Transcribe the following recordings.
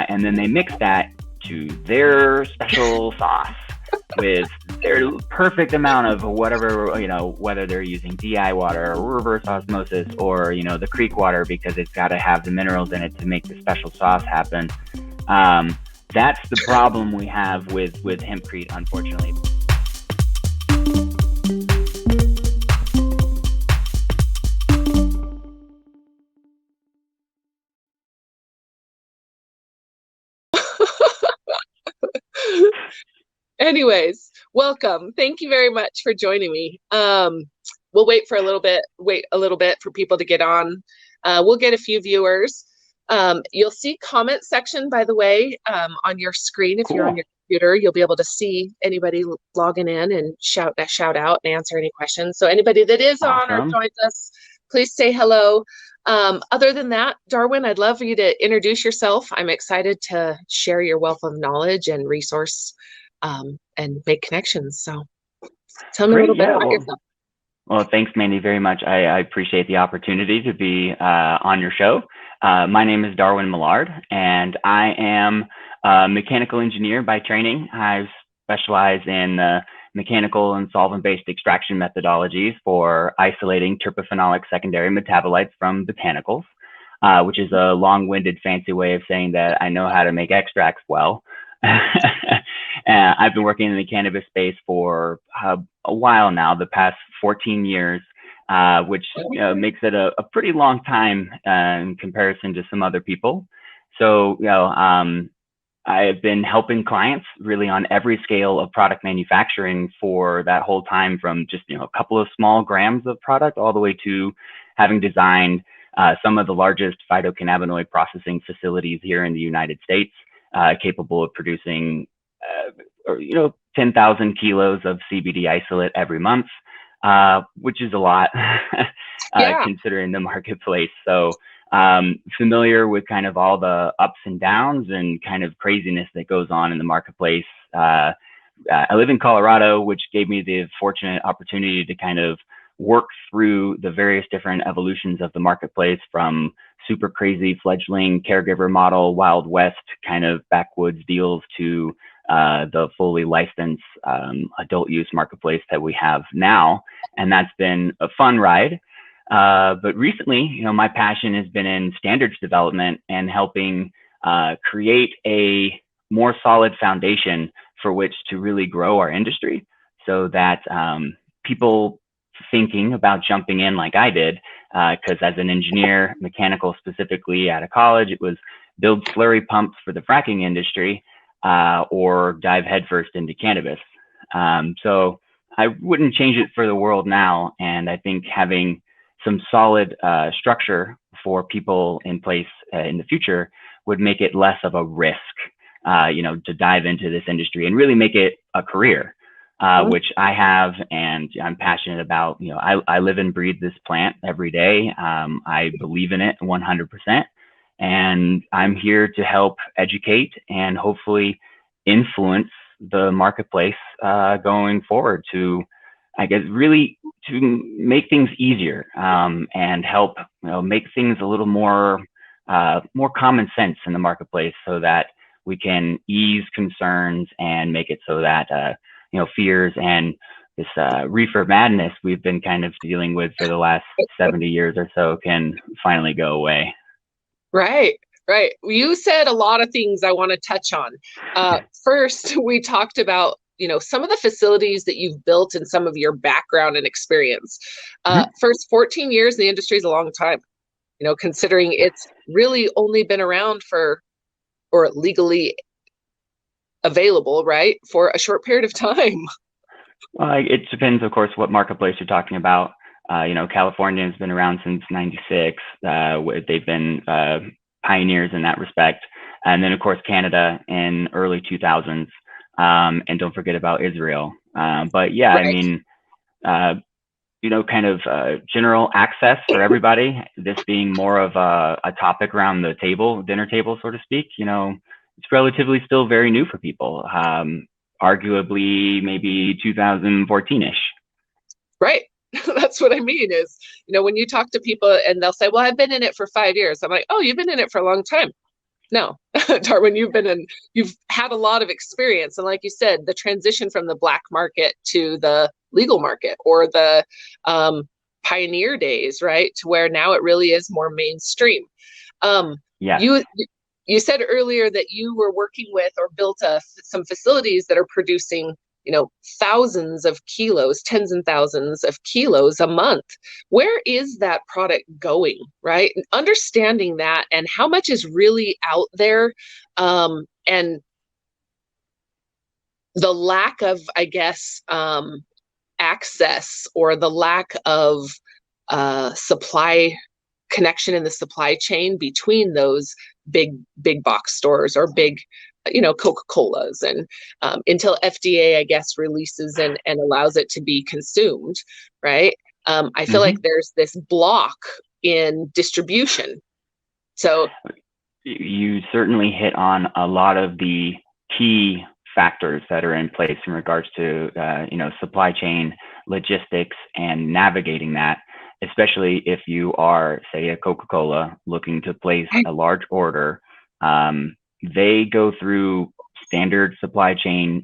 and then they mix that to their special sauce with their perfect amount of whatever, whether they're using DI water or reverse osmosis or, the creek water, because it's got to have the minerals in it to make the special sauce happen. That's the problem we have with hempcrete, unfortunately. Anyways, welcome. Thank you very much for joining me. We'll wait a little bit for people to get on. We'll get a few viewers. You'll see comment section, by the way, on your screen. If you're on your computer, you'll be able to see anybody logging in and shout out and answer any questions. So anybody that is on or joins us, please say hello. Other than that, Darwin, I'd love for you to introduce yourself. I'm excited to share your wealth of knowledge and resource and make connections. So tell me a little bit about yourself. Well, thanks, Mandy, very much. I appreciate the opportunity to be on your show. My name is Darwin Millard, and I am a mechanical engineer by training. I specialize in mechanical and solvent-based extraction methodologies for isolating terpenoid secondary metabolites from botanicals, which is a long-winded fancy way of saying that I know how to make extracts well. I've been working in the cannabis space for a while now, the past 14 years, which makes it a pretty long time in comparison to some other people. So, I've been helping clients really on every scale of product manufacturing for that whole time, from just a couple of small grams of product all the way to having designed some of the largest phytocannabinoid processing facilities here in the United States, capable of producing 10,000 kilos of CBD isolate every month, which is a lot considering the marketplace. So familiar with kind of all the ups and downs and kind of craziness that goes on in the marketplace. I live in Colorado, which gave me the fortunate opportunity to kind of work through the various different evolutions of the marketplace, from super crazy fledgling caregiver model, Wild West kind of backwoods deals, to the fully licensed adult use marketplace that we have now. And that's been a fun ride. But recently, my passion has been in standards development and helping create a more solid foundation for which to really grow our industry, so that people thinking about jumping in like I did, because as an engineer, mechanical specifically out of college, it was build slurry pumps for the fracking industry, or dive headfirst into cannabis. So I wouldn't change it for the world now. And I think having some solid structure for people in place in the future would make it less of a risk, to dive into this industry and really make it a career. Which I have, and I'm passionate about. I live and breathe this plant every day. I believe in it 100%, and I'm here to help educate and hopefully influence the marketplace going forward to, I guess, really to make things easier, and help make things a little more common sense in the marketplace, so that we can ease concerns and make it so that fears and this reefer madness we've been kind of dealing with for the last 70 years or so can finally go away. Right. You said a lot of things I want to touch on. First, we talked about, some of the facilities that you've built and some of your background and experience. First, 14 years in the industry is a long time, considering it's really only been around for, or legally available, right, for a short period of time. Well, it depends, of course, what marketplace you're talking about. California has been around since '96. They've been pioneers in that respect. And then, of course, Canada in early 2000s. And don't forget about Israel. But yeah, right. I mean, kind of general access for everybody, this being more of a topic around the table, dinner table, so to speak, it's relatively still very new for people, arguably maybe 2014-ish. Right. That's what I mean is, when you talk to people and they'll say, well, I've been in it for 5 years. I'm like, oh, you've been in it for a long time. No. Darwin, you've had a lot of experience. And like you said, the transition from the black market to the legal market, or the pioneer days, right? To where now it really is more mainstream. Yes. You said earlier that you were working with, or built some facilities that are producing, thousands of kilos, tens and thousands of kilos a month. Where is that product going, right? Understanding that, and how much is really out there, and the lack of, I guess, access, or the lack of supply connection in the supply chain between those big box stores, or big, Coca-Colas, and until FDA, I guess, releases and allows it to be consumed, right? I feel like there's this block in distribution. So you certainly hit on a lot of the key factors that are in place in regards to supply chain logistics and navigating that, especially if you are, say, a Coca-Cola looking to place a large order. They go through standard supply chain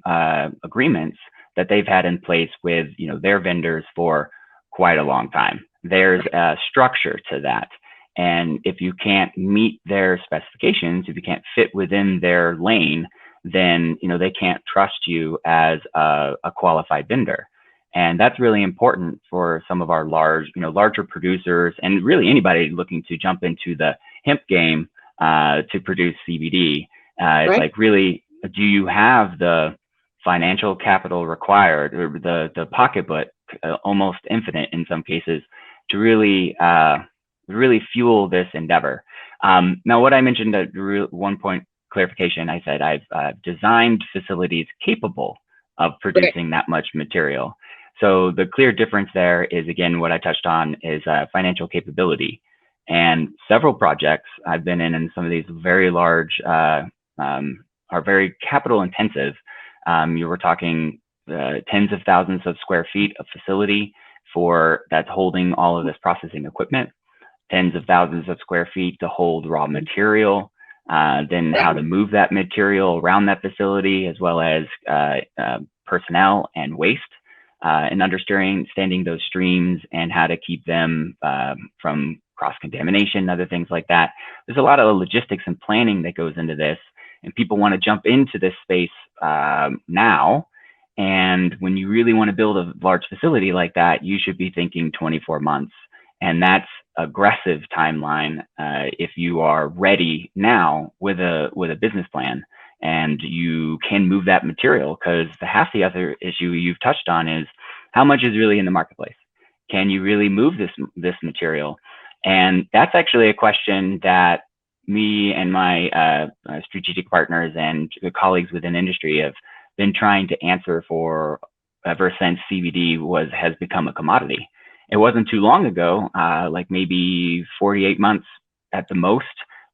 agreements that they've had in place with their vendors for quite a long time. There's a structure to that. And if you can't meet their specifications, if you can't fit within their lane, then they can't trust you as a qualified vendor. And that's really important for some of our larger producers, and really anybody looking to jump into the hemp game to produce CBD. It's like, really, do you have the financial capital required, or the pocketbook, almost infinite in some cases, to really fuel this endeavor? Now, what I mentioned at one point, clarification, I said I've designed facilities capable of producing that much material. So the clear difference there is, again, what I touched on is financial capability. And several projects I've been in some of these very large, are very capital intensive. You were talking tens of thousands of square feet of facility that's holding all of this processing equipment, tens of thousands of square feet to hold raw material, then how to move that material around that facility, as well as personnel and waste, and understanding those streams and how to keep them from cross-contamination, other things like that. There's a lot of logistics and planning that goes into this, and people want to jump into this space now. And when you really want to build a large facility like that, you should be thinking 24 months. And that's aggressive timeline if you are ready now with a business plan, and you can move that material. Because half the other issue you've touched on is how much is really in the marketplace. Can you really move this material? And that's actually a question that me and my strategic partners and colleagues within industry have been trying to answer for ever since CBD has become a commodity. It wasn't too long ago, like maybe 48 months at the most,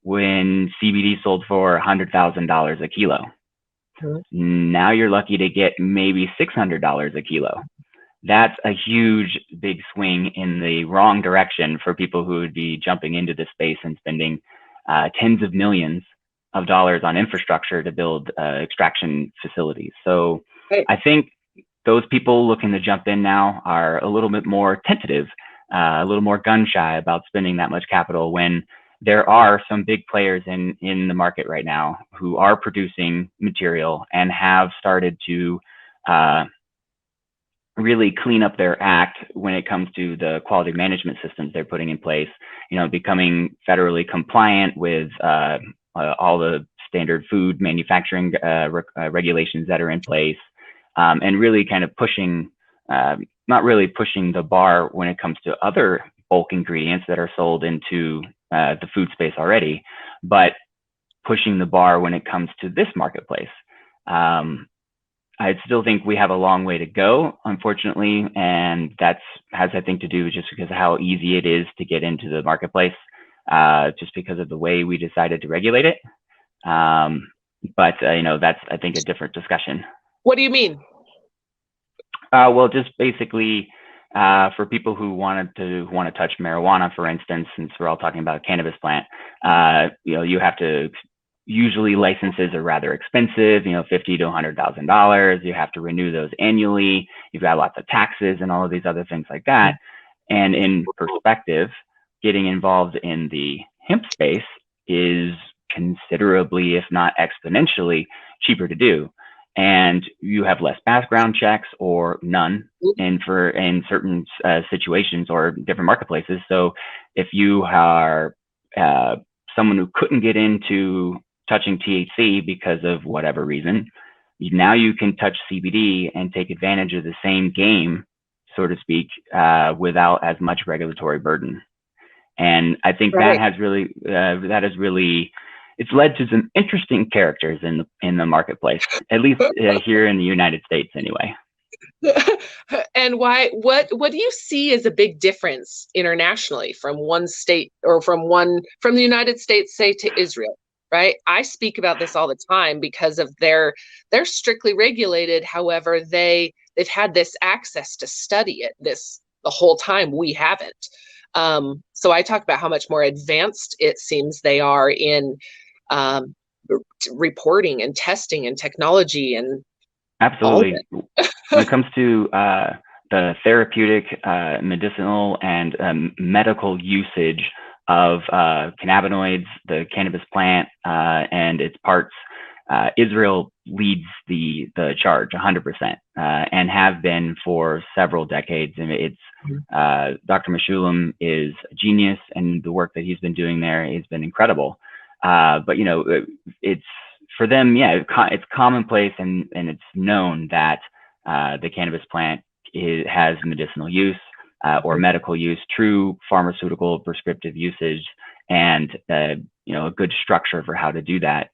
when CBD sold for $100,000 a kilo. Now you're lucky to get maybe $600 a kilo. That's a huge, big swing in the wrong direction for people who would be jumping into this space and spending tens of millions of dollars on infrastructure to build extraction facilities. So I think those people looking to jump in now are a little bit more tentative, a little more gun shy about spending that much capital, when there are some big players in the market right now who are producing material and have started to really clean up their act when it comes to the quality management systems they're putting in place, becoming federally compliant with all the standard food manufacturing regulations that are in place, and really kind of pushing, not really pushing the bar when it comes to other bulk ingredients that are sold into the food space already, but pushing the bar when it comes to this marketplace. I still think we have a long way to go, unfortunately, and that has, I think, to do just because of how easy it is to get into the marketplace, just because of the way we decided to regulate it. But that's, I think, a different discussion. What do you mean? Well, just basically for people who want to touch marijuana, for instance, since we're all talking about a cannabis plant, you have to usually licenses are rather expensive, you know, $50,000 to $100,000. You have to renew those annually. You've got lots of taxes and all of these other things like that. And in perspective, getting involved in the hemp space is considerably, if not exponentially, cheaper to do. And you have less background checks or none in certain situations or different marketplaces. So if you are someone who couldn't get into touching THC because of whatever reason, now you can touch CBD and take advantage of the same game, so to speak, without as much regulatory burden. And I think that has really, it's led to some interesting characters in the marketplace, at least here in the United States, anyway. And why? What do you see as a big difference internationally from one state or from the United States, say, to Israel? Right. I speak about this all the time because of they're strictly regulated. However, they've had this access to study it the whole time. We haven't. So I talk about how much more advanced it seems they are in reporting and testing and technology and absolutely. When it comes to the therapeutic, medicinal, and medical usage of cannabinoids, the cannabis plant and its parts, Israel leads the charge 100%, and have been for several decades. And it's Dr. Meshulam is a genius, and the work that he's been doing there has been incredible. But you know, it's for them, it's commonplace and it's known that the cannabis plant has medicinal use or medical use, true pharmaceutical prescriptive usage, and you know, a good structure for how to do that.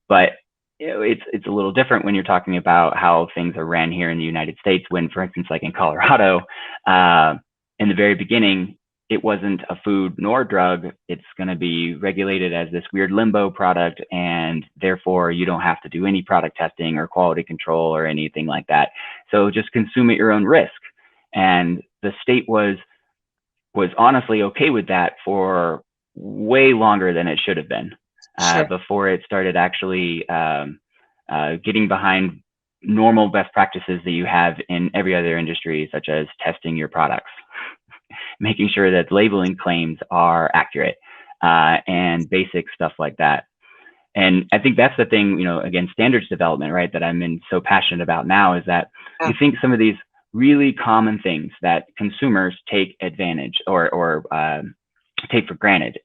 But you know, it's a little different when you're talking about how things are ran here in the United States. When, for instance, like in Colorado, in the very beginning, it wasn't a food nor a drug. It's going to be regulated as this weird limbo product, and therefore you don't have to do any product testing or quality control or anything like that. So just consume at your own risk. And the state was honestly okay with that for way longer than it should have been, before it started actually getting behind normal best practices that you have in every other industry, such as testing your products, making sure that labeling claims are accurate, and basic stuff like that. And I think that's the thing, you know, again, standards development, right, that I'm so passionate about now, is that you think some of these really common things that consumers take advantage or take for granted,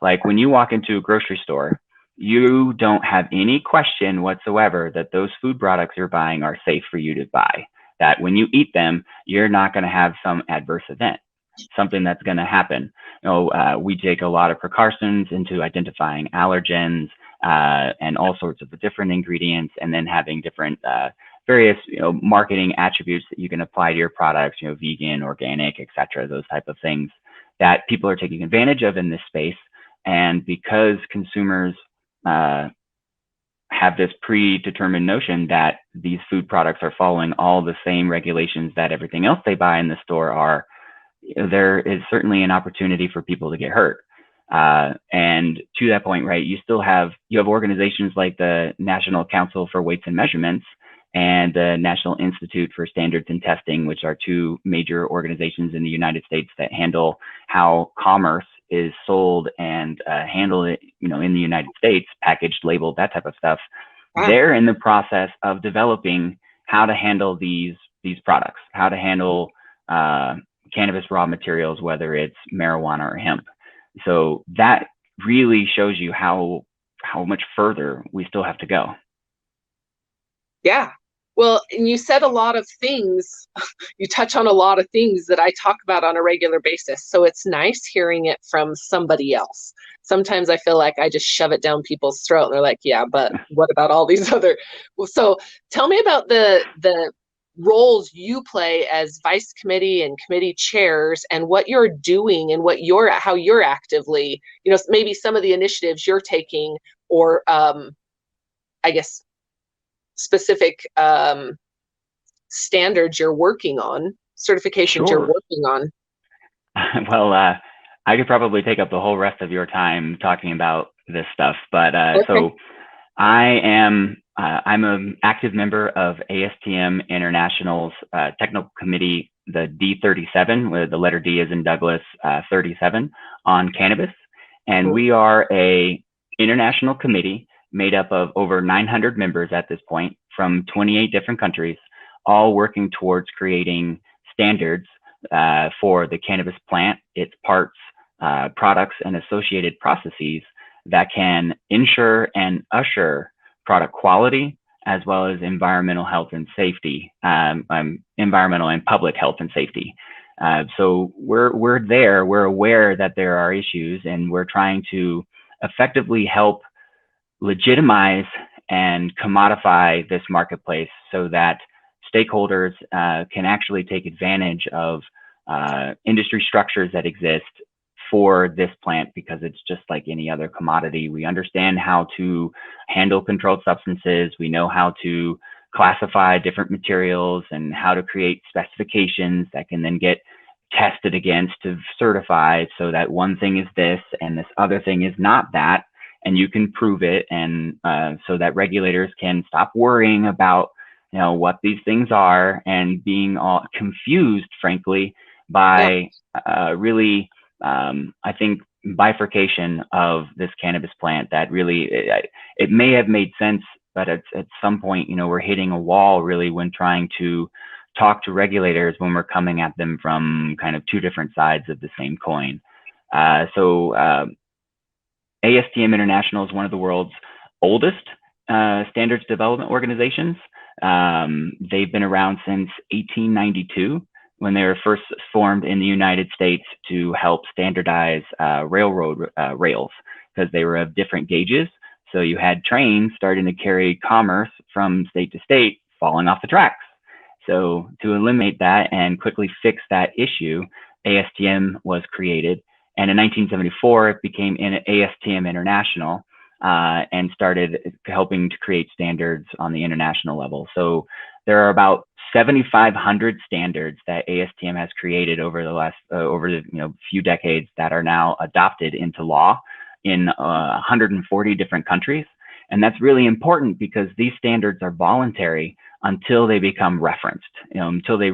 like when you walk into a grocery store, you don't have any question whatsoever that those food products you're buying are safe for you to buy, that when you eat them, you're not going to have some adverse event, something that's going to happen. You know, we take a lot of precautions into identifying allergens and all sorts of different ingredients, and then having different various, you know, marketing attributes that you can apply to your products, you know, vegan, organic, etc., those type of things that people are taking advantage of in this space. And because consumers have this predetermined notion that these food products are following all the same regulations that everything else they buy in the store are, there is certainly an opportunity for people to get hurt. And to that point, right, you have organizations like the National Council for Weights and Measurements and the National Institute for Standards and Testing, which are two major organizations in the United States that handle how commerce is sold and handled, you know, in the United States, packaged, labeled, that type of stuff. Wow. They're in the process of developing how to handle these products, how to handle cannabis raw materials, whether it's marijuana or hemp. So that really shows you how much further we still have to go. Yeah. Well, and you said a lot of things, you touch on a lot of things that I talk about on a regular basis. So it's nice hearing it from somebody else. Sometimes I feel like I just shove it down people's throat and they're like, yeah, but what about all these other? Well, so tell me about the roles you play as vice committee and committee chairs, and what you're doing and how you're actively, you know, maybe some of the initiatives you're taking, or I guess specific standards you're working on, certifications you're working on. Well, I could probably take up the whole rest of your time talking about this stuff. But Okay. so I'm an active member of ASTM International's technical committee, the D37, where the letter D is in Douglas, 37 on cannabis. And we are a international committee made up of over 900 members at this point from 28 different countries, all working towards creating standards for the cannabis plant, its parts, products, and associated processes that can ensure and assure product quality, as well as environmental health and safety, environmental and public health and safety. So we're aware that there are issues, and we're trying to effectively help legitimize and commodify this marketplace so that stakeholders can actually take advantage of industry structures that exist for this plant, because it's just like any other commodity. We understand how to handle controlled substances. We know how to classify different materials and how to create specifications that can then get tested against to certify, so that one thing is this and this other thing is not that, and you can prove it, and so that regulators can stop worrying about what these things are and being all confused, frankly, by really I think bifurcation of this cannabis plant that really it may have made sense, but at some point we're hitting a wall really when trying to talk to regulators when we're coming at them from kind of two different sides of the same coin. So ASTM International is one of the world's oldest standards development organizations. They've been around since 1892, when they were first formed in the United States to help standardize railroad rails, because they were of different gauges. So you had trains starting to carry commerce from state to state falling off the tracks. So to eliminate that and quickly fix that issue, ASTM was created. And in 1974, it became ASTM International and started helping to create standards on the international level. So there are about 7,500 standards that ASTM has created over the last few decades that are now adopted into law in 140 different countries. And that's really important because these standards are voluntary until they become referenced, until they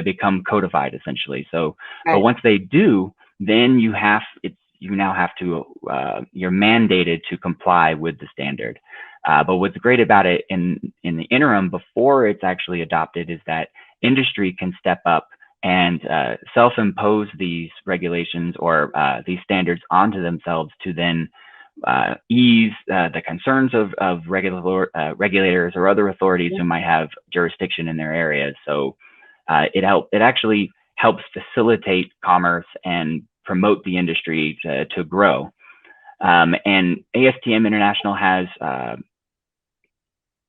become codified, essentially. So, but once they do, then you're mandated to comply with the standard. But what's great about it in the interim, before it's actually adopted, is that industry can step up and self-impose these regulations or these standards onto themselves to then ease the concerns of regulators or other authorities who might have jurisdiction in their areas. So it actually helps facilitate commerce and promote the industry to grow. And ASTM International has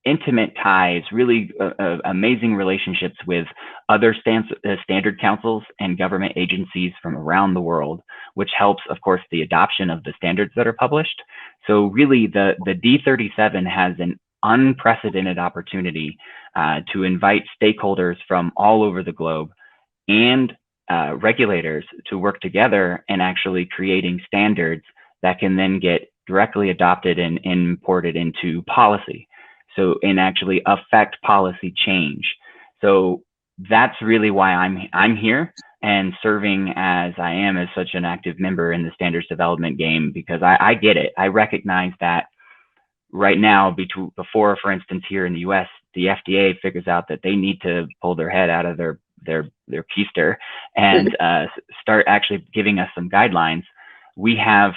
intimate ties, really amazing relationships with other standard councils and government agencies from around the world, which helps, of course, the adoption of the standards that are published. So really the D37 has an unprecedented opportunity to invite stakeholders from all over the globe and regulators to work together and actually creating standards that can then get directly adopted and imported into policy. So, and actually affect policy change. So that's really why I'm here and serving as I am as such an active member in the standards development game, because I get it. I recognize that right now, before, for instance, here in the US, the FDA figures out that they need to pull their head out of their keister and start actually giving us some guidelines. We have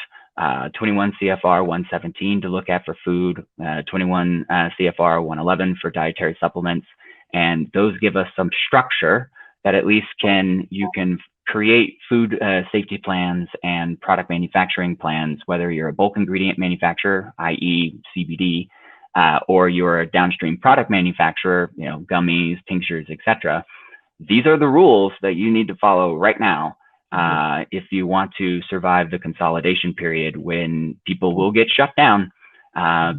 21 CFR 117 to look at for food, 21 CFR 111 for dietary supplements, and those give us some structure that at least you can create food safety plans and product manufacturing plans, whether you're a bulk ingredient manufacturer, i.e. CBD, or you're a downstream product manufacturer, gummies, tinctures, etc. These are the rules that you need to follow right now if you want to survive the consolidation period, when people will get shut down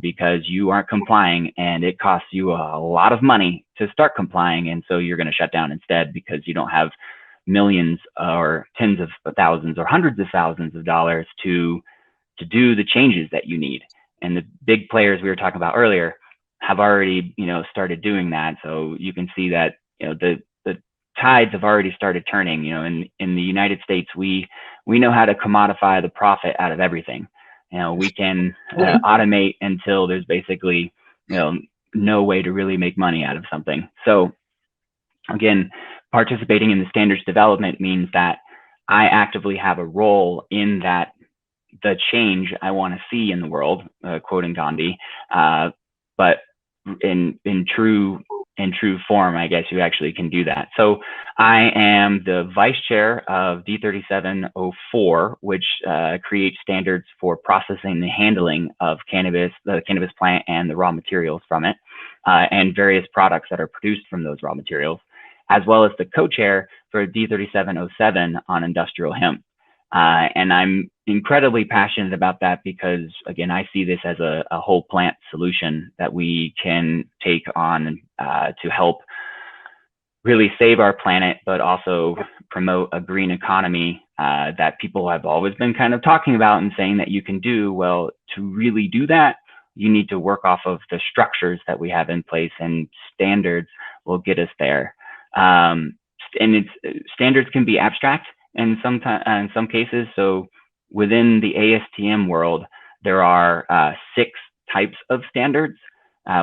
because you aren't complying, and it costs you a lot of money to start complying, and so you're going to shut down instead because you don't have millions or tens of thousands or hundreds of thousands of dollars to do the changes that you need. And the big players we were talking about earlier have already, started doing that. So you can see that, the tides have already started turning. In the United States, we know how to commodify the profit out of everything. We can automate until there's basically, no way to really make money out of something. So again, participating in the standards development means that I actively have a role in that, the change I want to see in the world, quoting Gandhi, but in true form, I guess you actually can do that. So I am the vice chair of D3704, which creates standards for processing and handling of cannabis, the cannabis plant and the raw materials from it, and various products that are produced from those raw materials, as well as the co-chair for D3707 on industrial hemp. And I'm incredibly passionate about that because, again, I see this as a whole plant solution that we can take on to help really save our planet, but also promote a green economy that people have always been kind of talking about and saying that you can do. Well, to really do that, you need to work off of the structures that we have in place, and standards will get us there. And standards can be abstract in some cases. So within the ASTM world, there are 6 types of standards.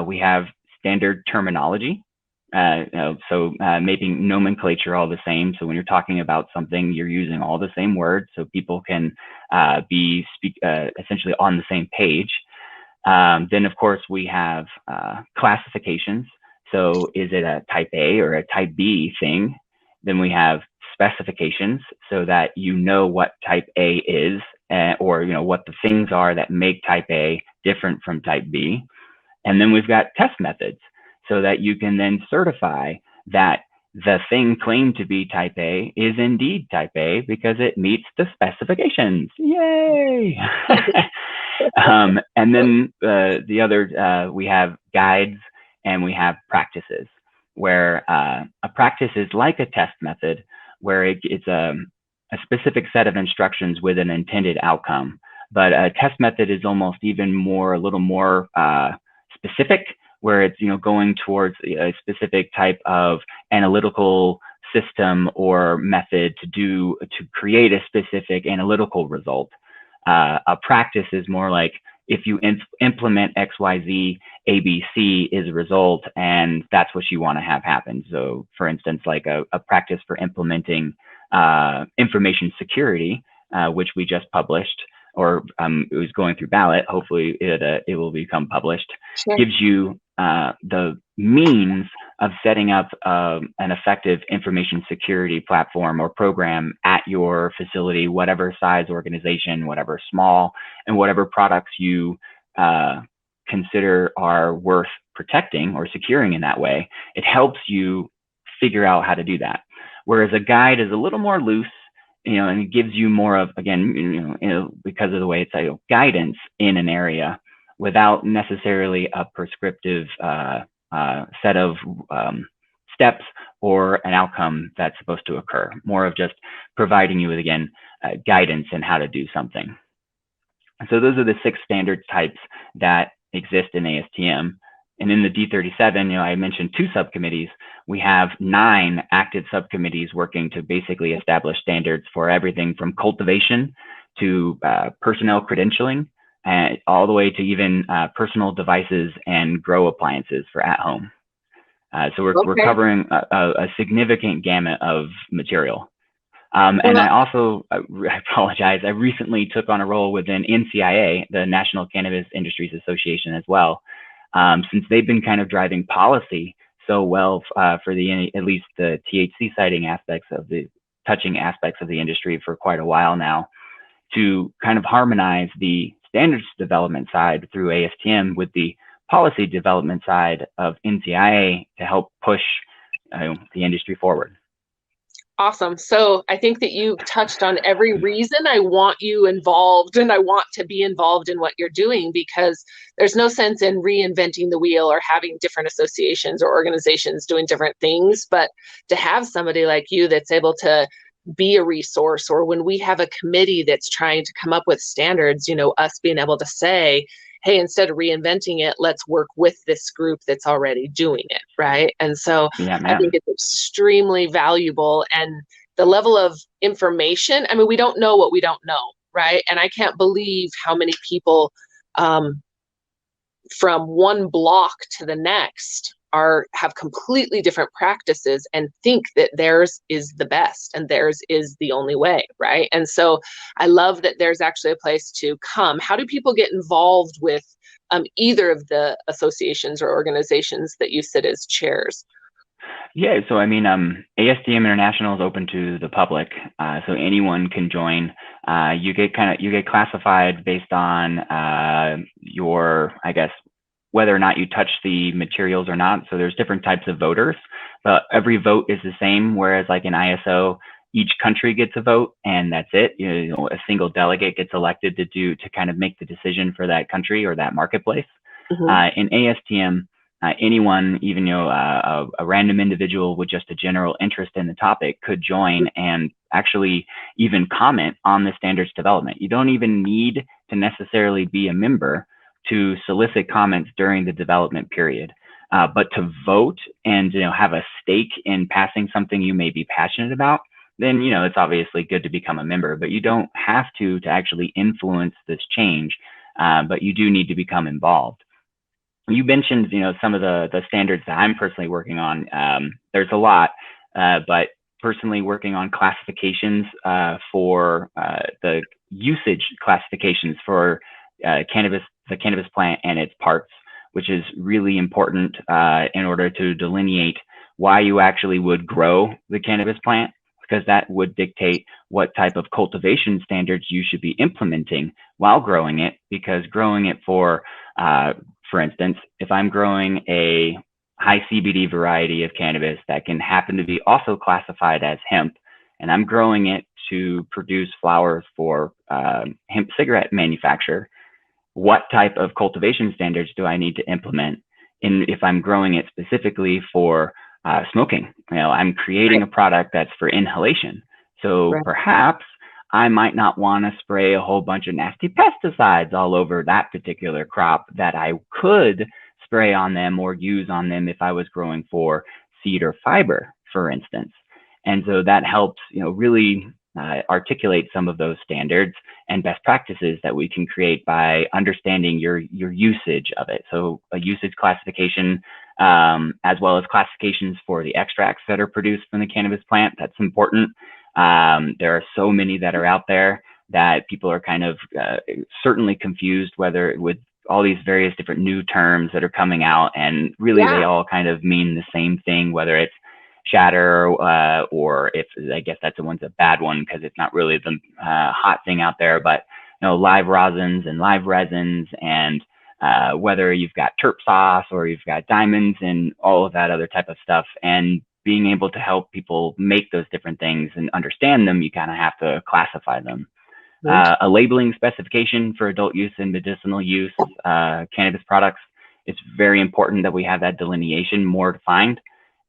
We have standard terminology, so making nomenclature all the same. So when you're talking about something, you're using all the same words, so people can be essentially on the same page. Then, of course, we have classifications. So is it a type A or a type B thing? Then we have specifications, so that what type A is, or what the things are that make type A different from type B. And then we've got test methods, so that you can then certify that the thing claimed to be type A is indeed type A because it meets the specifications. Yay! And then the other, we have guides and we have practices, where a practice is like a test method, where it's a specific set of instructions with an intended outcome. But a test method is almost even a little more specific, where it's going towards a specific type of analytical system or method to create a specific analytical result. A practice is more like, if you implement X, Y, Z, A, B, C is a result, and that's what you want to have happen. So, for instance, like a practice for implementing information security, which we just published, or it was going through ballot. Hopefully, it will become published. Sure. Gives you the means of setting up an effective information security platform or program at your facility, whatever size organization, whatever small, and whatever products you consider are worth protecting or securing in that way. It helps you figure out how to do that. Whereas a guide is a little more loose, and it gives you more of, again, because of the way it's guidance in an area, without necessarily a prescriptive set of steps or an outcome that's supposed to occur. More of just providing you with, again, guidance in how to do something. So those are the 6 standard types that exist in ASTM. And in the D37, I mentioned 2 subcommittees. We have 9 active subcommittees working to basically establish standards for everything from cultivation to personnel credentialing, all the way to even personal devices and grow appliances for at home. So we're covering a significant gamut of material. And I also, I apologize, I recently took on a role within NCIA, the National Cannabis Industries Association, as well, since they've been kind of driving policy so well for at least the THC citing aspects of the touching aspects of the industry for quite a while now, to kind of harmonize the standards development side through ASTM with the policy development side of NCIA to help push the industry forward. Awesome. So I think that you touched on every reason I want you involved, and I want to be involved in what you're doing, because there's no sense in reinventing the wheel or having different associations or organizations doing different things. But to have somebody like you that's able to be a resource, or when we have a committee that's trying to come up with standards, us being able to say, hey, instead of reinventing it, let's work with this group that's already doing it, right? And so Yeah, I man. think it's extremely valuable. And the level of information, I mean, we don't know what we don't know, right? And I can't believe how many people from one block to the next have completely different practices and think that theirs is the best and theirs is the only way, right? And so I love that there's actually a place to come. How do people get involved with either of the associations or organizations that you sit as chairs? Yeah, so I mean, ASTM International is open to the public, so anyone can join. You get classified based on your, I guess, whether or not you touch the materials or not. So there's different types of voters, but every vote is the same. Whereas like in ISO, each country gets a vote, and that's it. A single delegate gets elected to kind of make the decision for that country or that marketplace. Mm-hmm. In ASTM, anyone, even a random individual with just a general interest in the topic, could join and actually even comment on the standards development. You don't even need to necessarily be a member to solicit comments during the development period, but to vote and have a stake in passing something you may be passionate about, then it's obviously good to become a member. But you don't have to actually influence this change, but you do need to become involved. You mentioned some of the standards that I'm personally working on. There's a lot, but personally working on classifications for the usage classifications for the cannabis plant and its parts, which is really important in order to delineate why you actually would grow the cannabis plant, because that would dictate what type of cultivation standards you should be implementing while growing it. Because growing it for instance, if I'm growing a high CBD variety of cannabis that can happen to be also classified as hemp, and I'm growing it to produce flowers for hemp cigarette manufacture, what type of cultivation standards do I need to implement? If I'm growing it specifically for smoking, I'm creating a product that's for inhalation. So perhaps I might not want to spray a whole bunch of nasty pesticides all over that particular crop that I could spray on them or use on them if I was growing for seed or fiber, for instance. And so that helps, really articulate some of those standards and best practices that we can create by understanding your usage of it. So a usage classification, as well as classifications for the extracts that are produced from the cannabis plant. That's important. There are so many that are out there that people are kind of certainly confused, whether with all these various different new terms that are coming out, and really they all kind of mean the same thing, whether it's shatter or if, I guess that's a bad one because it's not really the hot thing out there, but live rosins and live resins, and whether you've got terp sauce or you've got diamonds and all of that other type of stuff. And being able to help people make those different things and understand them, you kind of have to classify them. A labeling specification for adult use and medicinal use cannabis products. It's very important that we have that delineation more defined,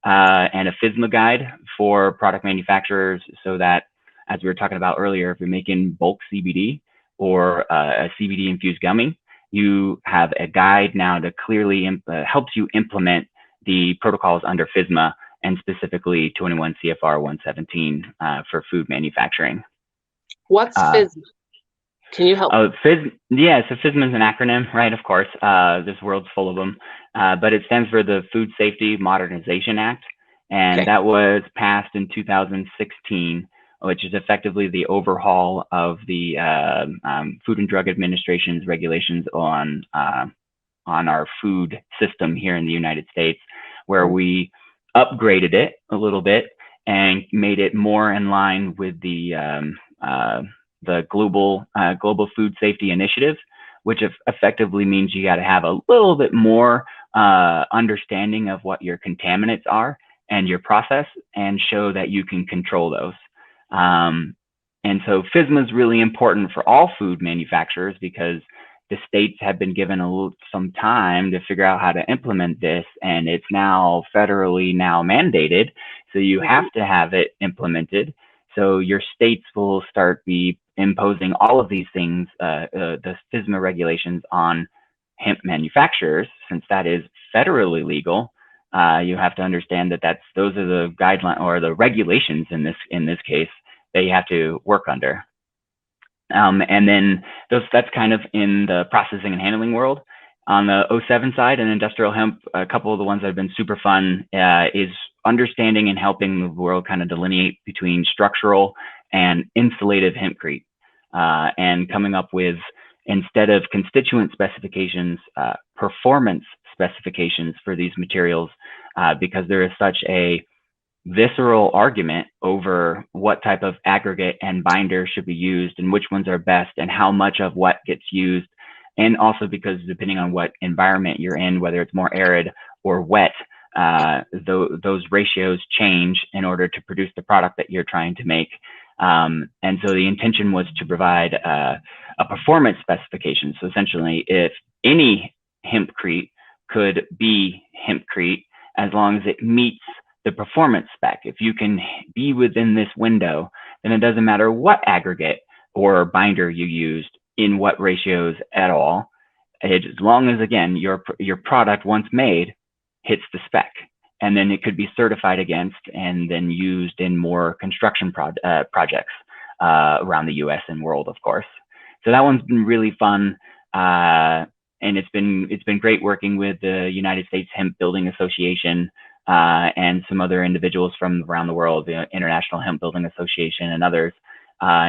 and a FISMA guide for product manufacturers, so that, as we were talking about earlier, if you're making bulk CBD or a CBD infused gummy, you have a guide now to clearly helps you implement the protocols under FISMA, and specifically 21 CFR 117 for food manufacturing. What's FISMA? Can you help? So FISMA is an acronym, right? Of course, this world's full of them, but it stands for the Food Safety Modernization Act, and that was passed in 2016, which is effectively the overhaul of the Food and Drug Administration's regulations on our food system here in the United States, where we upgraded it a little bit and made it more in line with the global food safety initiative, which effectively means you got to have a little bit more understanding of what your contaminants are and your process, and show that you can control those. And so FISMA is really important for all food manufacturers, because the states have been given some time to figure out how to implement this, and it's now federally mandated. So you have to have it implemented. So your states will start be imposing all of these things, the FISMA regulations on hemp manufacturers, since that is federally legal. You have to understand that those are the guidelines or the regulations in this case that you have to work under. And then that's kind of in the processing and handling world. On the 07 side and industrial hemp, a couple of the ones that have been super fun is understanding and helping the world kind of delineate between structural and insulative hempcrete, and coming up with, instead of constituent specifications, performance specifications for these materials, because there is such a visceral argument over what type of aggregate and binder should be used and which ones are best and how much of what gets used. And also because depending on what environment you're in, whether it's more arid or wet, those ratios change in order to produce the product that you're trying to make. And so the intention was to provide a performance specification. So essentially, if any hempcrete could be hempcrete as long as it meets the performance spec. If you can be within this window, then it doesn't matter what aggregate or binder you used in what ratios at all. As long as, again, your product once made hits the spec, and then it could be certified against and then used in more construction projects around the US and world, of course. So that one's been really fun. And it's been great working with the United States Hemp Building Association and some other individuals from around the world, the International Hemp Building Association and others,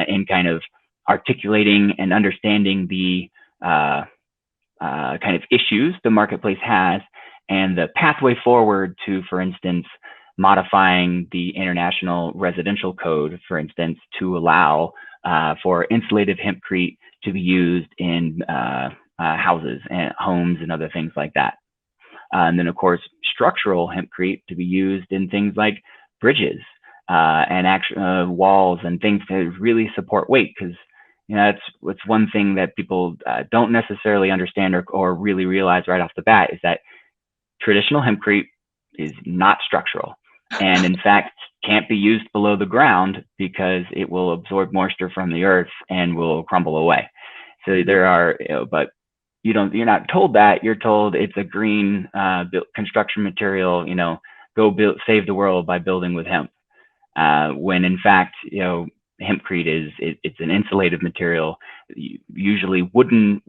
in kind of articulating and understanding the kind of issues the marketplace has and the pathway forward to, for instance, modifying the International Residential Code, for instance, to allow for insulative hempcrete to be used in houses and homes and other things like that. And then, of course, structural hempcrete to be used in things like bridges and walls and things to really support weight, because it's one thing that people don't necessarily understand or really realize right off the bat is that traditional hempcrete is not structural, and in fact can't be used below the ground because it will absorb moisture from the earth and will crumble away. So there are, but you're not told that. You're told it's a green construction material. Go save the world by building with hemp. When in fact, hempcrete it's an insulative material. Usually wooden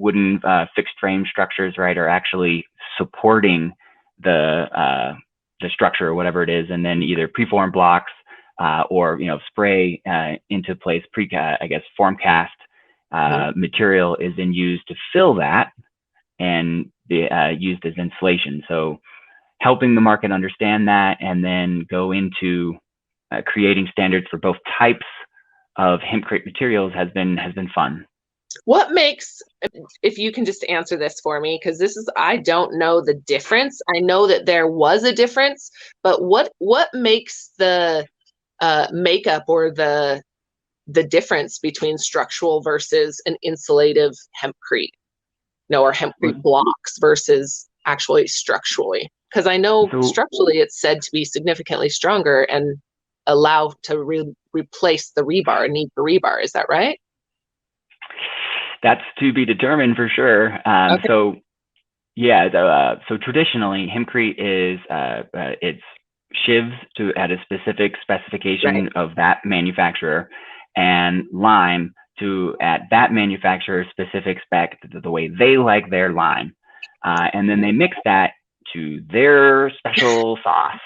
fixed frame structures, right, are actually supporting the structure or whatever it is, and then either preformed blocks or spray into place form cast material is then used to fill that and be used as insulation. So helping the market understand that and then go into creating standards for both types of hempcrete materials has been fun. What makes, if you can just answer this for me, because I don't know the difference. I know that there was a difference, but what makes the makeup or the difference between structural versus an insulative hempcrete, or hempcrete blocks versus actually structurally? Because I know structurally it's said to be significantly stronger and allow to replace the rebar and need the rebar. Is that right? That's to be determined for sure. Okay. So yeah, so traditionally hempcrete is it's shivs at a specific specification of that manufacturer, and lime at that manufacturer's specific spec, the way they like their lime, and then they mix that to their special sauce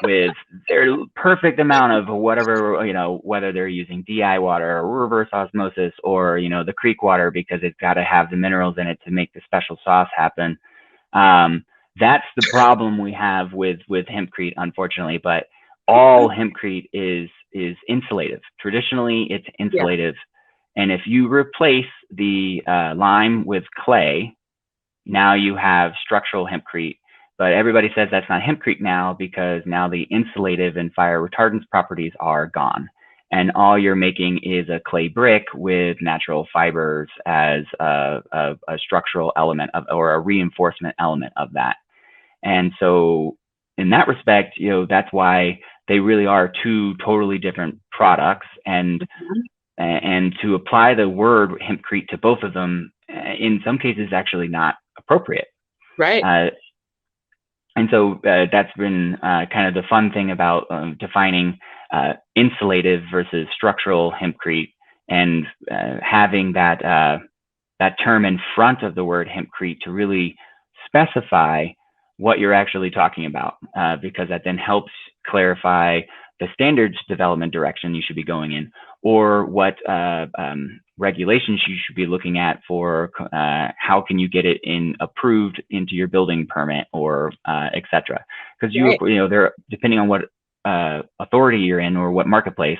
with their perfect amount of whatever, whether they're using DI water or reverse osmosis or, the creek water, because it's got to have the minerals in it to make the special sauce happen. That's the problem we have with hempcrete, unfortunately, but all hempcrete is insulative. Traditionally, it's insulative. Yeah. And if you replace the lime with clay, now you have structural hempcrete. But everybody says that's not hempcrete now because now the insulative and fire retardance properties are gone. And all you're making is a clay brick with natural fibers as a structural element or a reinforcement element of that. And so in that respect, that's why they really are two totally different products, and to apply the word hempcrete to both of them in some cases is actually not appropriate. Right. And so that's been kind of the fun thing about defining insulative versus structural hempcrete, and having that term in front of the word hempcrete to really specify what you're actually talking about, because that then helps clarify the standards development direction you should be going in, or what regulations you should be looking at for how can you get it approved into your building permit, or et cetera. Because there, depending on what authority you're in or what marketplace,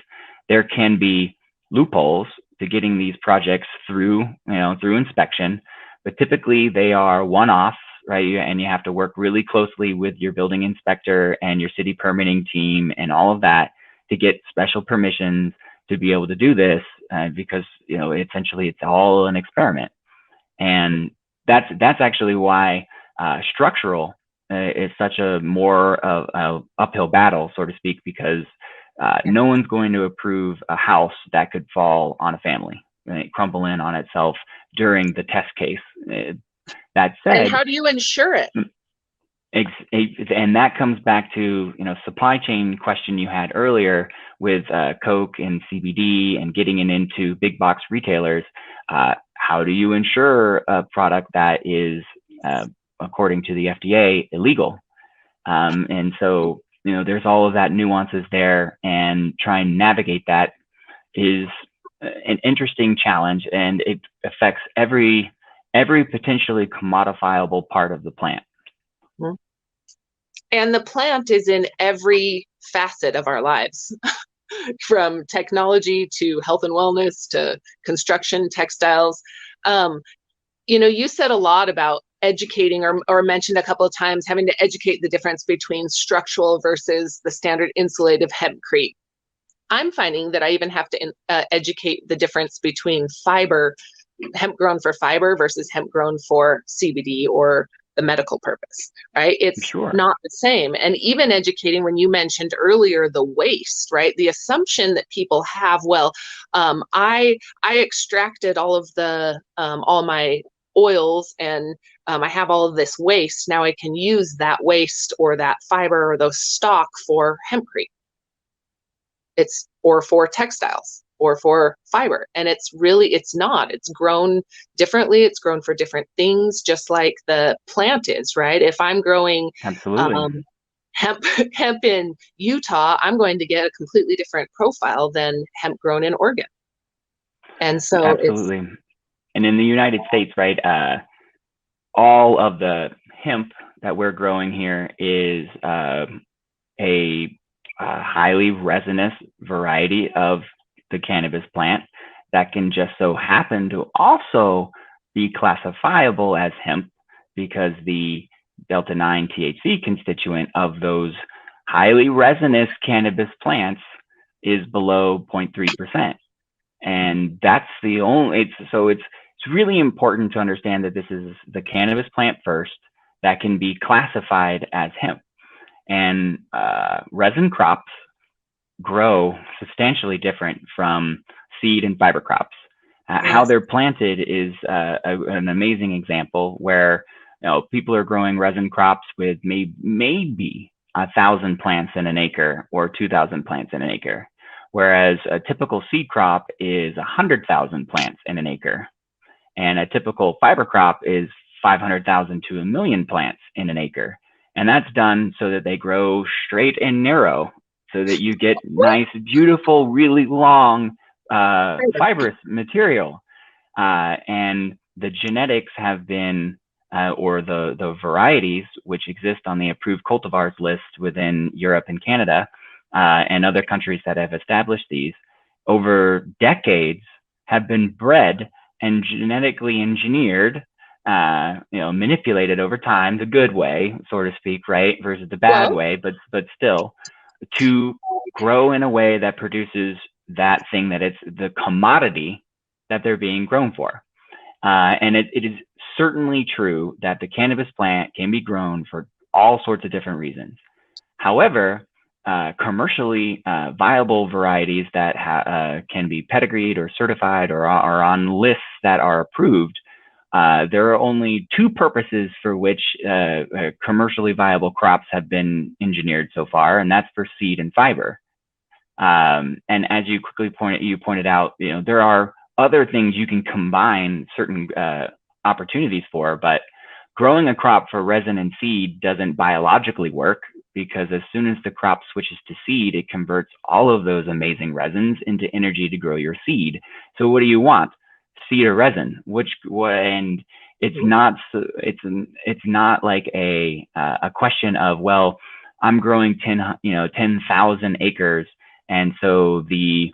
there can be loopholes to getting these projects through inspection, but typically they are one-off, right? And you have to work really closely with your building inspector and your city permitting team and all of that to get special permissions to be able to do this, because essentially it's all an experiment. And that's actually why structural is such a more uphill battle, so to speak, because no one's going to approve a house that could fall on a family, right? Crumble in on itself during the test case. That said, and how do you ensure it? And that comes back to supply chain question you had earlier with Coke and CBD and getting it into big box retailers. How do you ensure a product that is, according to the FDA, illegal? And so there's all of that nuances there, and trying to navigate that is an interesting challenge, and it affects every potentially commodifiable part of the plant. And the plant is in every facet of our lives, from technology to health and wellness to construction, textiles. You said a lot about educating, or mentioned a couple of times having to educate the difference between structural versus the standard insulative hempcrete. I'm finding that I even have to educate the difference between hemp grown for fiber versus hemp grown for CBD or the medical purpose, right? It's not the same. And even educating, when you mentioned earlier the waste, right? The assumption that people have, I extracted all of all my oils, and I have all of this waste. Now I can use that waste or that fiber or those stock for hempcrete. Or for textiles or for fiber. And it's not. It's grown differently. It's grown for different things, just like the plant is, right? If I'm growing hemp in Utah, I'm going to get a completely different profile than hemp grown in Oregon. And so absolutely. And in the United States, right, all of the hemp that we're growing here is a highly resinous variety of the cannabis plant that can just so happen to also be classifiable as hemp, because the delta-9 THC constituent of those highly resinous cannabis plants is below 0.3%. And that's the only, it's really important to understand that this is the cannabis plant first that can be classified as hemp. And resin crops grow substantially different from seed and fiber crops. How they're planted is an amazing example, where people are growing resin crops with maybe 1,000 plants in an acre or 2,000 plants in an acre, whereas a typical seed crop is 100,000 plants in an acre, and a typical fiber crop is 500,000 to 1 million plants in an acre. And that's done so that they grow straight and narrow, so that you get nice, beautiful, really long fibrous material. And the genetics have been, or the varieties which exist on the approved cultivars list within Europe and Canada, and other countries that have established these, over decades have been bred and genetically engineered, manipulated over time, the good way, so to speak, right, versus the bad way, but still, to grow in a way that produces that thing that it's the commodity that they're being grown for. And it is certainly true that the cannabis plant can be grown for all sorts of different reasons. However, commercially viable varieties that can be pedigreed or certified or are on lists that are approved, there are only two purposes for which commercially viable crops have been engineered so far, and that's for seed and fiber. And as you quickly pointed out, there are other things you can combine certain opportunities for, but growing a crop for resin and seed doesn't biologically work, because as soon as the crop switches to seed, it converts all of those amazing resins into energy to grow your seed. So what do you want? Seed or resin? And it's not like a question of, well, I'm growing 10,000 acres, and so the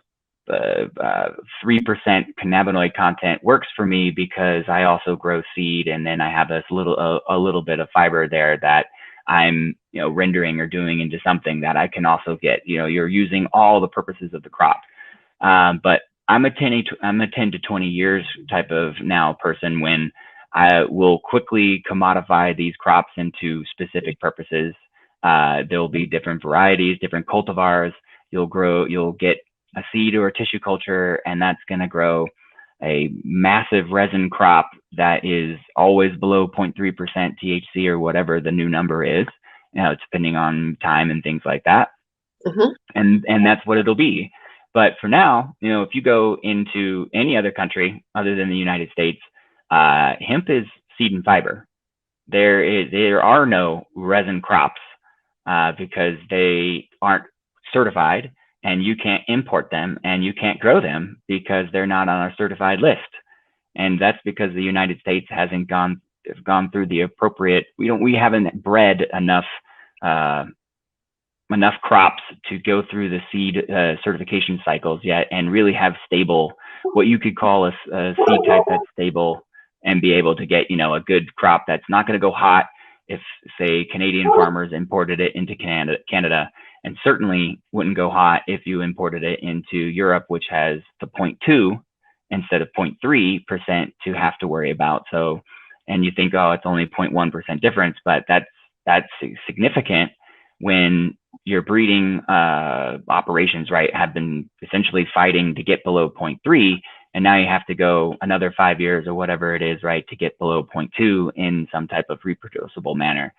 3% cannabinoid content works for me because I also grow seed, and then I have a little bit of fiber there that I'm rendering or doing into something that I can also get. You're using all the purposes of the crop. But I'm a 10 to 20 years type of now person, when I will quickly commodify these crops into specific purposes. There'll be different varieties, different cultivars. You'll get a seed or a tissue culture, and that's going to grow a massive resin crop that is always below 0.3% THC or whatever the new number is, depending on time and things like that. And that's what it'll be. But for now, if you go into any other country other than the United States, hemp is seed and fiber. There are no resin crops because they aren't certified, and you can't import them, and you can't grow them because they're not on our certified list. And that's because the United States hasn't gone through the appropriate. We haven't bred enough crops to go through the seed certification cycles yet, and really have stable, what you could call a seed type that's stable, and be able to get a good crop that's not going to go hot if, say, Canadian farmers imported it into Canada, and certainly wouldn't go hot if you imported it into Europe, which has the 0.2 instead of 0.3% to have to worry about. So, and you think, oh, it's only 0.1% difference, but that's significant when your breeding operations, right, have been essentially fighting to get below 0.3, and now you have to go another 5 years or whatever it is, right, to get below 0.2 in some type of reproducible manner.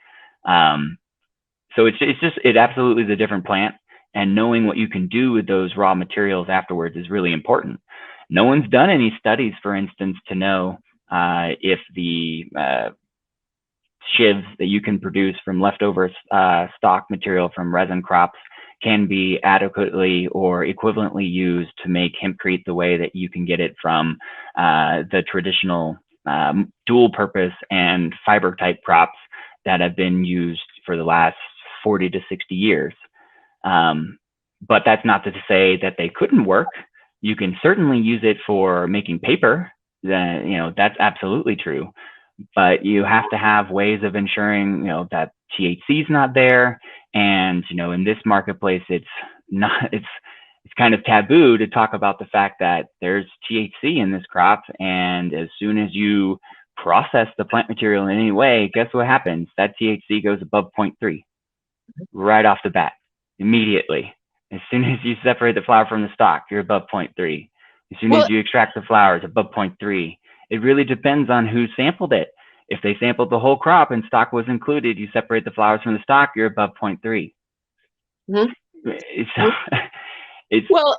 So it absolutely is a different plant, and knowing what you can do with those raw materials afterwards is really important. No one's done any studies, for instance, to know if the shivs that you can produce from leftover stock material from resin crops can be adequately or equivalently used to make hempcrete the way that you can get it from the traditional dual purpose and fiber type crops that have been used for the last 40 to 60 years. But that's not to say that they couldn't work. You can certainly use it for making paper. That's absolutely true. But you have to have ways of ensuring, that THC is not there. And, in this marketplace, it's kind of taboo to talk about the fact that there's THC in this crop. And as soon as you process the plant material in any way, guess what happens? That THC goes above 0.3 right off the bat, immediately. As soon as you separate the flower from the stalk, you're above 0.3. As soon as you extract the flowers, above 0.3. It really depends on who sampled it. If they sampled the whole crop and stock was included, you separate the flowers from the stalk, you're above 0.3.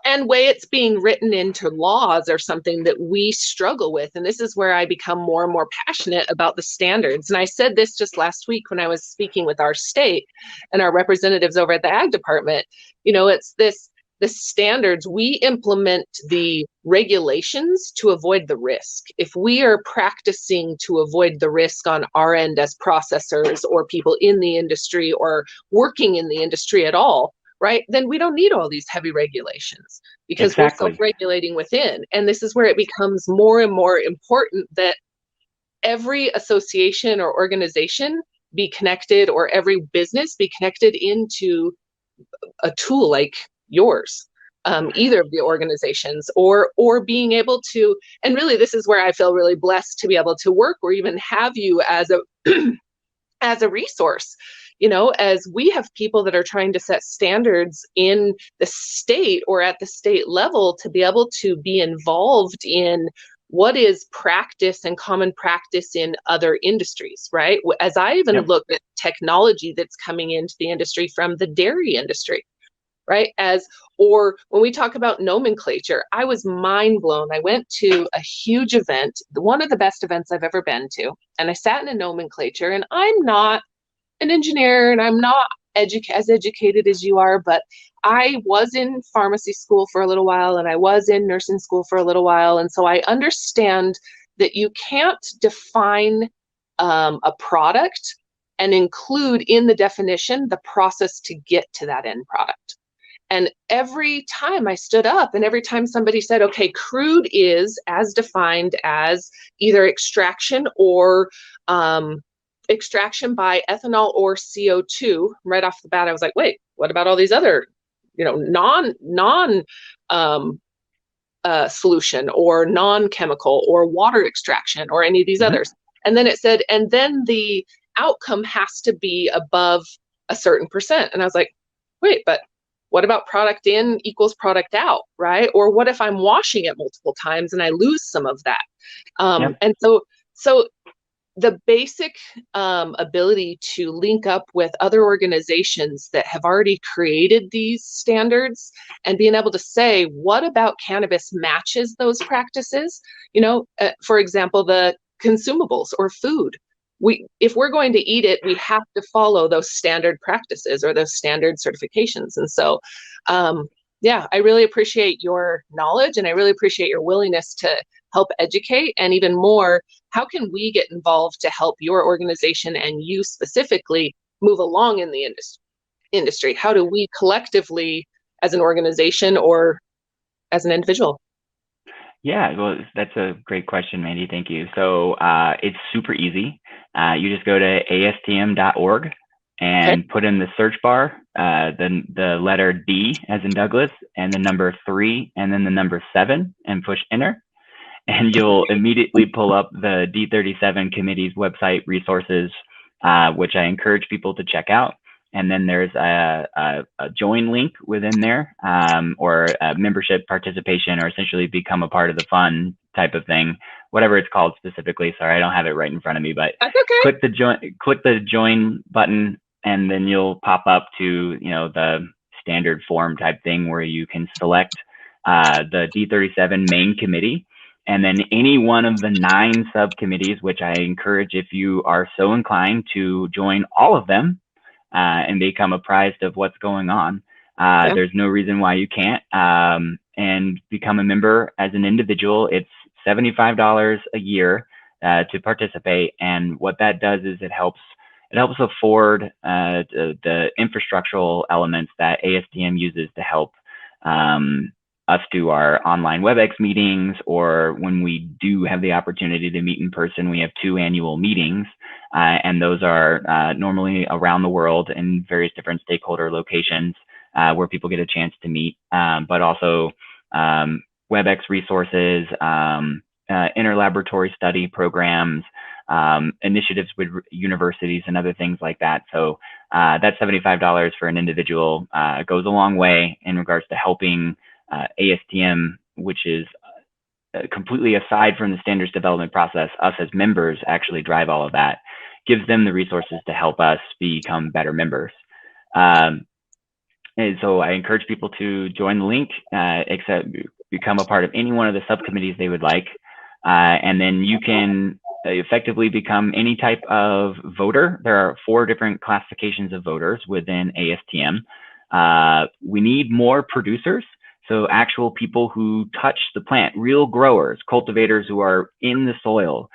And way it's being written into laws are something that we struggle with. And this is where I become more and more passionate about the standards. And I said this just last week when I was speaking with our state and our representatives over at the Ag Department. It's the standards. We implement the regulations to avoid the risk. If we are practicing to avoid the risk on our end as processors or people in the industry or working in the industry at all, right, then we don't need all these heavy regulations, because we're self-regulating within. And this is where it becomes more and more important that every association or organization be connected, or every business be connected into a tool like yours, either of the organizations, or being able to, and really this is where I feel really blessed to be able to work or even have you as a as a resource. as we have people that are trying to set standards in the state or at the state level to be able to be involved in what is practice and common practice in other industries, right? As I even look at technology that's coming into the industry from the dairy industry, right? Or when we talk about nomenclature, I was mind blown. I went to a huge event, one of the best events I've ever been to, and I sat in a nomenclature, and I'm not an engineer and I'm not as educated as you are, but I was in pharmacy school for a little while and I was in nursing school for a little while. And so I understand that you can't define a product and include in the definition the process to get to that end product. And every time I stood up and every time somebody said, okay, crude is as defined as either extraction or extraction by ethanol or CO2, right off the bat, I was like, wait, what about all these other, non solution or non-chemical or water extraction or any of these others? And then it said, and then the outcome has to be above a certain percent. And I was like, wait, but what about product in equals product out, right? Or what if I'm washing it multiple times and I lose some of that? And so the basic ability to link up with other organizations that have already created these standards and being able to say, what about cannabis matches those practices? For example, the consumables or food. If we're going to eat it, we have to follow those standard practices or those standard certifications. And so, I really appreciate your knowledge and I really appreciate your willingness to help educate, and even more, how can we get involved to help your organization and you specifically move along in the industry? How do we collectively as an organization or as an individual? Yeah, well, that's a great question, Mandy. Thank you. So it's super easy. You just go to astm.org and put in the search bar, the letter D as in Douglas, and the number 3, and then the number 7, and push enter. And you'll immediately pull up the D37 committee's website resources, which I encourage people to check out. And then there's a join link within there, or a membership participation, or essentially become a part of the fun type of thing, whatever it's called specifically. Sorry, I don't have it right in front of me, but click the join button, and then you'll pop up to the standard form type thing where you can select the D37 main committee. And then any one of the 9 subcommittees, which I encourage, if you are so inclined, to join all of them and become apprised of what's going on. There's no reason why you can't, and become a member as an individual. It's $75 a year to participate. And what that does is it helps afford the infrastructural elements that ASTM uses to help us do our online WebEx meetings, or when we do have the opportunity to meet in person, we have 2 annual meetings, and those are normally around the world in various different stakeholder locations where people get a chance to meet, but also WebEx resources, interlaboratory study programs, initiatives with universities and other things like that. So that $75 for an individual goes a long way in regards to helping ASTM, which is completely aside from the standards development process. Us as members actually drive all of that, gives them the resources to help us become better members. And so I encourage people to join the link, become a part of any one of the subcommittees they would like. And then you can effectively become any type of voter. There are 4 different classifications of voters within ASTM. We need more producers. So actual people who touch the plant, real growers, cultivators who are in the soil.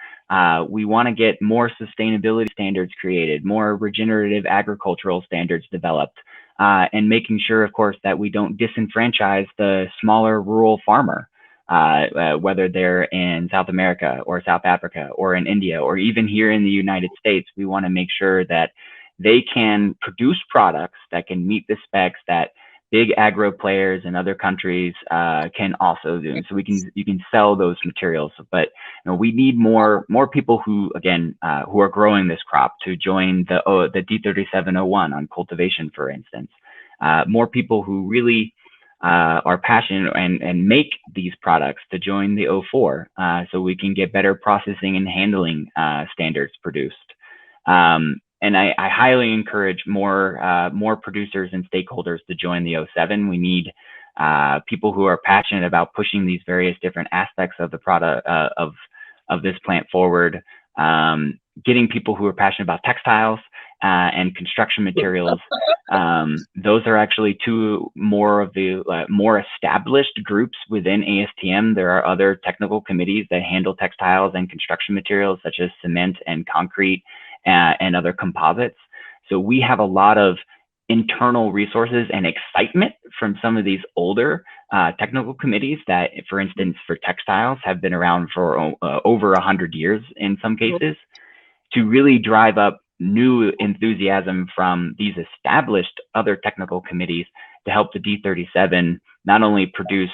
We want to get more sustainability standards created, more regenerative agricultural standards developed, and making sure, of course, that we don't disenfranchise the smaller rural farmer, whether they're in South America or South Africa or in India or even here in the United States. We want to make sure that they can produce products that can meet the specs, that big agro players in other countries can also do. And so you can sell those materials, but we need more people who, again, who are growing this crop to join the D3701 on cultivation, for instance. More people who really are passionate and make these products to join the 04, so we can get better processing and handling standards produced. And I highly encourage more producers and stakeholders to join the 07. We need people who are passionate about pushing these various different aspects of the product of this plant forward. Getting people who are passionate about textiles and construction materials. Those are actually two more of the more established groups within ASTM. There are other technical committees that handle textiles and construction materials, such as cement and concrete and other composites. So we have a lot of internal resources and excitement from some of these older technical committees that, for instance, for textiles have been around for over 100 years in some cases, to really drive up new enthusiasm from these established other technical committees to help the D37 not only produce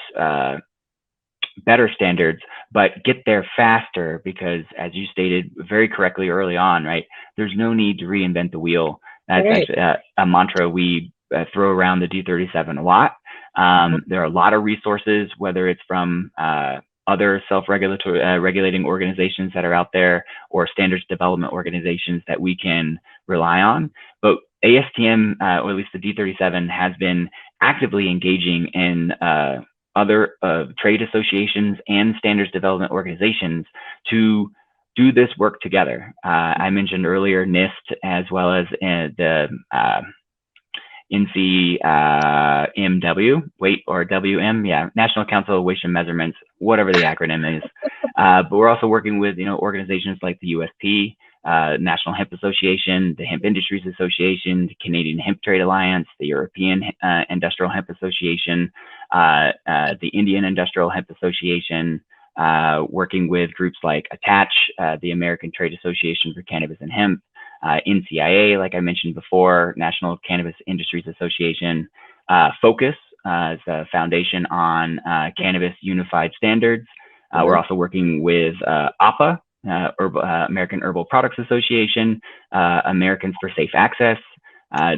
better standards, but get there faster, because as you stated very correctly early on, right, there's no need to reinvent the wheel. That's actually a mantra we throw around the D37 a lot. There are a lot of resources, whether it's from other self-regulatory regulating organizations that are out there, or standards development organizations that we can rely on. But ASTM, or at least the D37, has been actively engaging in other trade associations and standards development organizations to do this work together. I mentioned earlier NIST, as well as the NCMW, National Council of Weights and Measurements, whatever the acronym is. But we're also working with organizations like the USP, National Hemp Association, the Hemp Industries Association, the Canadian Hemp Trade Alliance, the European Industrial Hemp Association, the Indian Industrial Hemp Association, working with groups like ATACH, the American Trade Association for Cannabis and Hemp, NCIA, like I mentioned before, National Cannabis Industries Association, FOCUS is a foundation on cannabis unified standards. We're also working with APA, American Herbal Products Association, Americans for Safe Access.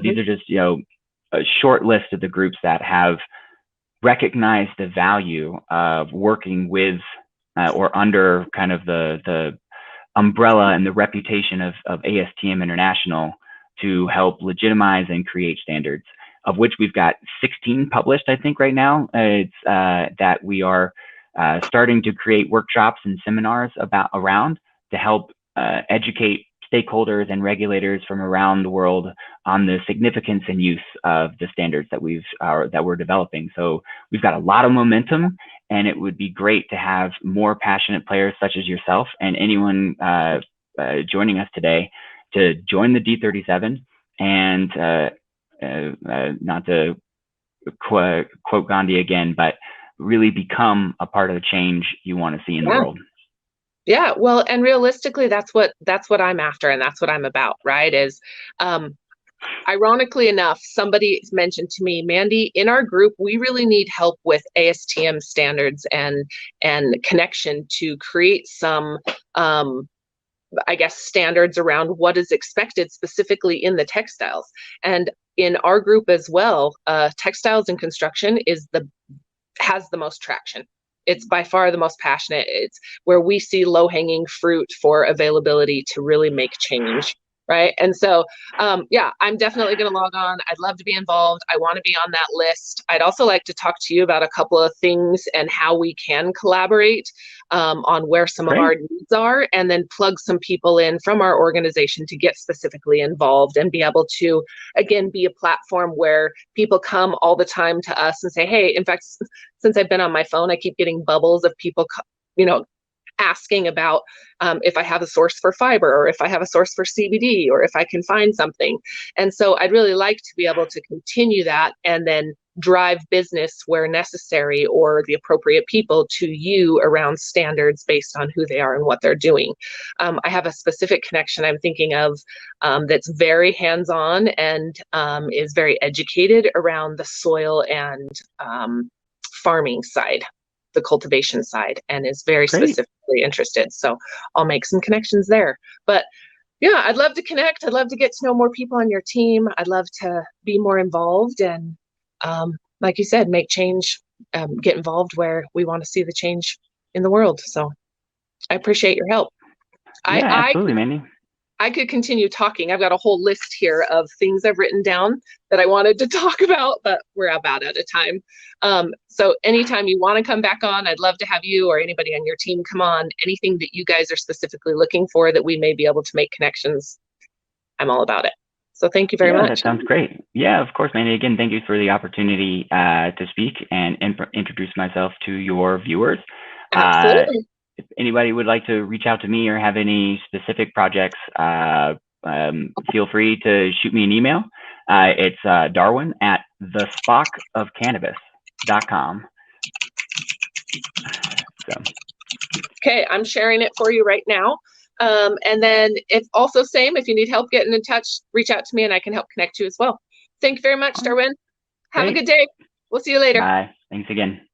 These are just a short list of the groups that have recognized the value of working with or under kind of the umbrella and the reputation of ASTM International to help legitimize and create standards, of which we've got 16 published, I think, right now. It's that we are starting to create workshops and seminars around to help educate stakeholders and regulators from around the world on the significance and use of the standards that we're developing. So we've got a lot of momentum, and it would be great to have more passionate players such as yourself and anyone joining us today to join the D37 and not to quote Gandhi again, but really become a part of the change you want to see in the world. Yeah, well, and realistically, that's what I'm after, and that's what I'm about, right? Is ironically enough, somebody mentioned to me, Mandy, in our group, we really need help with ASTM standards and connection to create some, I guess, standards around what is expected specifically in the textiles. And in our group as well, textiles and construction has the most traction. It's by far the most passionate. It's where we see low-hanging fruit for availability to really make change, right? And so, yeah, I'm definitely going to log on. I'd love to be involved. I want to be on that list. I'd also like to talk to you about a couple of things and how we can collaborate on where some of our needs are, and then plug some people in from our organization to get specifically involved and be able to, again, be a platform where people come all the time to us and say, hey, in fact, since I've been on my phone, I keep getting bubbles of people, asking about if I have a source for fiber, or if I have a source for CBD, or if I can find something. And so I'd really like to be able to continue that and then drive business where necessary, or the appropriate people to you around standards based on who they are and what they're doing. I have a specific connection I'm thinking of that's very hands-on and is very educated around the soil and farming side, the cultivation side, and is very specifically interested. So I'll make some connections there. But yeah, I'd love to connect. I'd love to get to know more people on your team. I'd love to be more involved and, like you said, make change, get involved where we want to see the change in the world. So I appreciate your help. Yeah, absolutely, Mandy. I could continue talking. I've got a whole list here of things I've written down that I wanted to talk about, but we're about out of time. So anytime you want to come back on, I'd love to have you or anybody on your team come on. Anything that you guys are specifically looking for that we may be able to make connections, I'm all about it. So thank you very much. That sounds great. Yeah, of course, Mandy. Again, thank you for the opportunity to speak and introduce myself to your viewers. Absolutely. If anybody would like to reach out to me or have any specific projects, feel free to shoot me an email. It's Darwin at thespockofcannabis.com. So. Okay, I'm sharing it for you right now. And then if you need help getting in touch, reach out to me and I can help connect you as well. Thank you very much, Darwin. Have a good day. We'll see you later. Bye. Thanks again.